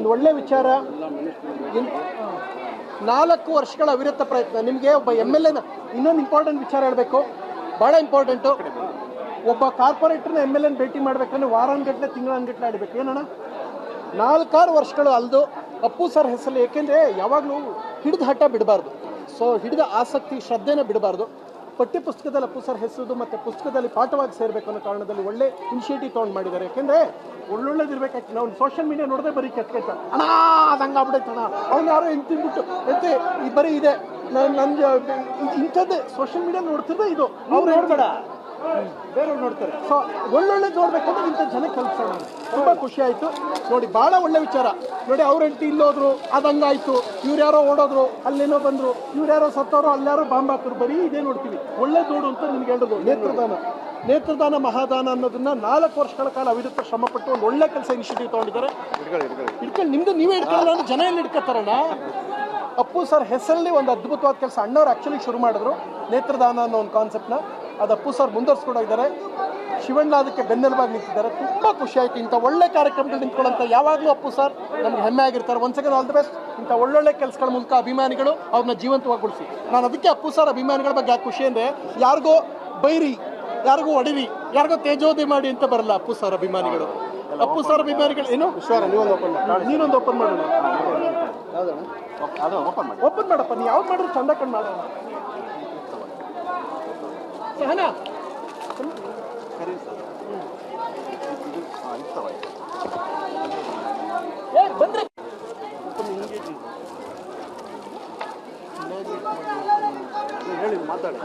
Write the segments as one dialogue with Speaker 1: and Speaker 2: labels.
Speaker 1: ಒಂದು ಒಳ್ಳೆ ವಿಚಾರ. 4 ವರ್ಷಗಳ ಅವಿರತ ಪ್ರಯತ್ನ. ನಿಮಗೆ ಒಬ್ಬ MLA ಇನ್ನೊಂದು ಇಂಪಾರ್ಟೆಂಟ್ ವಿಚಾರ ಹೇಳಬೇಕು, ಭಾಳ ಇಂಪಾರ್ಟೆಂಟು. ಒಬ್ಬ ಕಾರ್ಪೊರೇಟರ್ನ MLA ಭೇಟಿ ಮಾಡಬೇಕಂದ್ರೆ ವಾರಾನ್ಗಟ್ಟಲೆ ತಿಂಗಳನ್ಗಟ್ಟಲೆ ಆಡಬೇಕು. ಏನಣ್ಣ 4-6 ವರ್ಷಗಳು ಅಲ್ದು ಅಪ್ಪು ಸರ್ ಹೆಸರಲ್ಲಿ. ಏಕೆಂದರೆ ಯಾವಾಗಲೂ ಹಿಡಿದ ಹಠ ಬಿಡಬಾರ್ದು. ಸೊ ಹಿಡಿದ ಆಸಕ್ತಿ ಶ್ರದ್ಧೆನ ಬಿಡಬಾರ್ದು. ಪಠ್ಯ ಪುಸ್ತಕದಲ್ಲಿ ಅಪ್ಪು ಸರ್ ಹೆಸರು ಮತ್ತು ಪುಸ್ತಕದಲ್ಲಿ ಪಾಠವಾಗಿ ಸೇರಬೇಕು ಅನ್ನೋ ಕಾರಣದಲ್ಲಿ ಒಳ್ಳೆ ಇನಿಷಿಯೇಟಿವ್ ತೊಗೊಂಡು ಮಾಡಿದ್ದಾರೆ. ಯಾಕೆಂದರೆ ಒಳ್ಳೊಳ್ಳೇದಿರ್ಬೇಕಾಯ್ತು. ನಾವು ಸೋಷಿಯಲ್ ಮೀಡಿಯಾ ನೋಡಿದ್ರೆ ಬರೀ ಕೆಟ್ಟ ಅಣ್ಣ ಅದು ಹಂಗೆ ಆಗ್ಬಿಡೈತೆ ಅಣ್ಣ, ಅವ್ನು ಯಾರೋ ಹೆಂಗೆ ತಿಂದ್ಬಿಟ್ಟು ಎತ್ತೆ ಈ ಬರೀ ಇದೆ ನನ್ನ ಇಂಥದ್ದೇ ಸೋಷಿಯಲ್ ಮೀಡಿಯಾ ನೋಡ್ತಿದ್ರೆ ಇದು ಅವ್ರು ನೋಡ್ಬೇಡ, ಬೇರೆಯವ್ರು ನೋಡ್ತಾರೆ. ಸೊ ಒಳ್ಳೊಳ್ಳೇದು ನೋಡ್ಬೇಕಂದ್ರೆ ಇಂಥ ಜನ ಕಲ್ಸೋಣ. ತುಂಬ ಖುಷಿ ಆಯಿತು ನೋಡಿ, ಭಾಳ ಒಳ್ಳೆ ವಿಚಾರ ನೋಡಿ. ಅವ್ರ ಹೆಂಡತಿ ಇಲ್ಲೋದ್ರು, ಅದು ಹಂಗಾಯ್ತು, ಇವ್ರು ಯಾರೋ ಓಡೋದ್ರು, ಅಲ್ಲೇನೋ ಬಂದರು, ಇವ್ರು ಯಾರೋ ಸತ್ತವರು, ಅಲ್ಲಾರೋ ಬಾಂಬ್ ಹಾಕಿದ್ರು, ಬರೀ ಇದೇ ನೋಡ್ತೀವಿ. ಒಳ್ಳೇದು ನೋಡು ಅಂತ ನಿಮ್ಗೆ ಹೇಳೋದು. ನೇತ್ರದಾನ ಮಹಾದಾನ ಅನ್ನೋದನ್ನ 4 ವರ್ಷಗಳ ಕಾಲ ಅವಿರತ ಶ್ರಮಪಟ್ಟು ಒಂದು ಒಳ್ಳೆ ಕೆಲಸ ಇನಿಷಿಯೇಟಿವ್ ತೊಗೊಂಡಿದ್ದಾರೆ. ಹಿಡ್ಕೊಂಡು ನಿಮ್ದು ನೀವೇ ಹಿಡ್ಕೊಳ್ಳಲ್ಲ ಅಂದ್ರೆ ಜನ ಎಲ್ಲಿ ಹಿಡ್ಕೊತಾರಣ್ಣ. ಅಪ್ಪು ಸರ್ ಹೆಸರಲ್ಲಿ ಒಂದು ಅದ್ಭುತವಾದ ಕೆಲಸ ಅಣ್ಣವ್ರು ಆ್ಯಕ್ಚುಲಿ ಶುರು ಮಾಡಿದ್ರು, ನೇತ್ರದಾನ ಅನ್ನೋ ಒಂದು ಕಾನ್ಸೆಪ್ಟ್ನ. ಅದು ಅಪ್ಪು ಸರ್ ಮುಂದುವರ್ಸ್ಕೊಂಡೋಗಿದ್ದಾರೆ. ಶಿವಣ್ಣ ಅದಕ್ಕೆ ಬೆನ್ನೆಲುಬಾಗಿ ನಿಂತಿದ್ದಾರೆ. ತುಂಬ ಖುಷಿ ಆಯಿತು. ಇಂಥ ಒಳ್ಳೆ ಕಾರ್ಯಕ್ರಮಗಳು ನಿಂತ್ಕೊಳ್ಳೋಂಥ ಯಾವಾಗಲೂ ಅಪ್ಪು ಸರ್ ನಮ್ಗೆ ಹೆಮ್ಮೆ ಆಗಿರ್ತಾರೆ. ಒಂದು ಸೆಕೆಂಡ್ ಆಲ್ ದಿ ಬೆಸ್ಟ್. ಇಂಥ ಒಳ್ಳೊಳ್ಳೆ ಕೆಲಸಗಳ ಮೂಲಕ ಅಭಿಮಾನಿಗಳು ಅವ್ರನ್ನ ಜೀವಂತವಾಗಿಗೊಳಿಸಿ. ನಾನು ಅದಕ್ಕೆ ಅಪ್ಪು ಸರ್ ಅಭಿಮಾನಿಗಳ ಬಗ್ಗೆ ಯಾಕೆ ಖುಷಿ ಅಂದರೆ, ಯಾರಿಗೋ ಬೈರಿ, ಯಾರಿಗೂ ಹೊಡಿರಿ, ಯಾರಿಗೋ ತೇಜೋದೆ ಮಾಡಿ ಅಂತ ಬರಲ್ಲ ಅಪ್ಪು ಸರ್ ಅಭಿಮಾನಿಗಳು. ಅಪ್ಪು ಸರ್ ಅಭಿಮಾನಿಗಳು ಏನು ನೀನೊಂದು ಓಪನ್ ಮಾಡೋಣ. ಓಪನ್ ಮಾಡಪ್ಪ, ನೀ ಯಾವ್ದು ಮಾಡಿದ್ರು ಚಂದ ಕಂಡು ಮಾಡೋಣ. ಸಹನಾ ಬಂದ್ರೆ ಹೇಳಿ ಮಾತಾಡಿ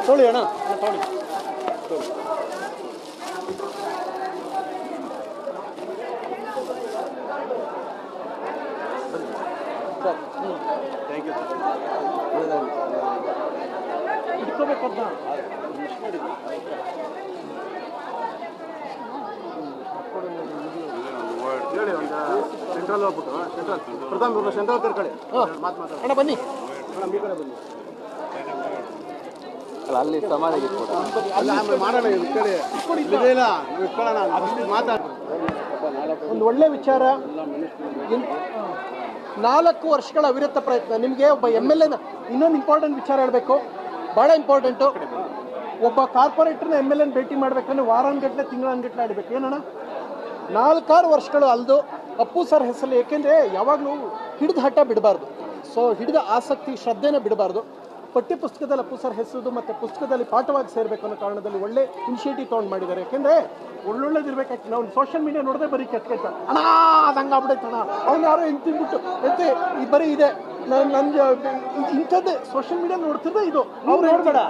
Speaker 1: ತೊಳಿ ಅಣ್ಣ ತೊಳಿ. Thank you sir. ಇಟ್ಕೋಬೇಕಂತ ಹೇಳಿ. ಒಂದು ಸೆಂಟ್ರಲ್ ಹೋಗ್ಬಿಟ್ಟು ಸೆಂಟ್ರಲ್ ಕರ್ಕೊಳ್ಳಿ. ಅಣ್ಣ ಬನ್ನಿ ಅಣ್ಣ, ಈ ಕಡೆ ಬನ್ನಿ. ಅಲ್ಲಿ ಸಮಾಧಿಗೆ ಮಾಡೋಣ. ಒಂದು ಒಳ್ಳೆ ವಿಚಾರ. 4 ವರ್ಷಗಳ ಅವಿರತ ಪ್ರಯತ್ನ. ನಿಮಗೆ ಒಬ್ಬ MLA ಇನ್ನೊಂದು ಇಂಪಾರ್ಟೆಂಟ್ ವಿಚಾರ ಹೇಳಬೇಕು, ಭಾಳ ಇಂಪಾರ್ಟೆಂಟು. ಒಬ್ಬ ಕಾರ್ಪೊರೇಟರ್ನ MLA ಭೇಟಿ ಮಾಡಬೇಕಂದ್ರೆ ವಾರಾನ್ಗಟ್ಟಲೆ ತಿಂಗಳನ್ಗಟ್ಟಲೆ ಆಡಬೇಕು. ಏನಣ್ಣ 4-6 ವರ್ಷಗಳು ಅಲ್ದು ಅಪ್ಪು ಸರ್ ಹೆಸರಲ್ಲಿ. ಏಕೆಂದರೆ ಯಾವಾಗಲೂ ಹಿಡಿದ ಹಠ ಬಿಡಬಾರ್ದು. ಸೊ ಹಿಡಿದ ಆಸಕ್ತಿ ಶ್ರದ್ಧೆನ ಬಿಡಬಾರ್ದು. ಪಠ್ಯ ಪುಸ್ತಕದಲ್ಲಿ ಅಪ್ಪು ಸರ್ ಹೆಸರು ಮತ್ತು ಪುಸ್ತಕದಲ್ಲಿ ಪಾಠವಾಗಿ ಸೇರಬೇಕು ಅನ್ನೋ ಕಾರಣದಲ್ಲಿ ಒಳ್ಳೆ ಇನಿಷಿಯೇಟಿವ್ ತೊಗೊಂಡು ಮಾಡಿದ್ದಾರೆ. ಯಾಕೆಂದರೆ ಒಳ್ಳೊಳ್ಳೇದಿರ್ಬೇಕಾಯ್ತು. ನಾವು ಸೋಷಿಯಲ್ ಮೀಡಿಯಾ ನೋಡಿದ್ರೆ ಬರೀ ಕೆಟ್ಟ ಅಣ್ಣ ಅದು ಹಂಗೆ ಆಗ್ಬಿಡೈತೆ ಅಣ್ಣ, ಅವ್ನು ಯಾರೋ ಹೆಂಗೆ ತಿಂದ್ಬಿಟ್ಟು ಎತ್ತೆ ಈ ಬರೀ ಇದೆ ನನ್ನ ಇಂಥದ್ದೇ ಸೋಷಿಯಲ್ ಮೀಡಿಯಾ ನೋಡ್ತಿದ್ರೆ ಇದು ಅವ್ರು ನೋಡ್ಬೇಡ.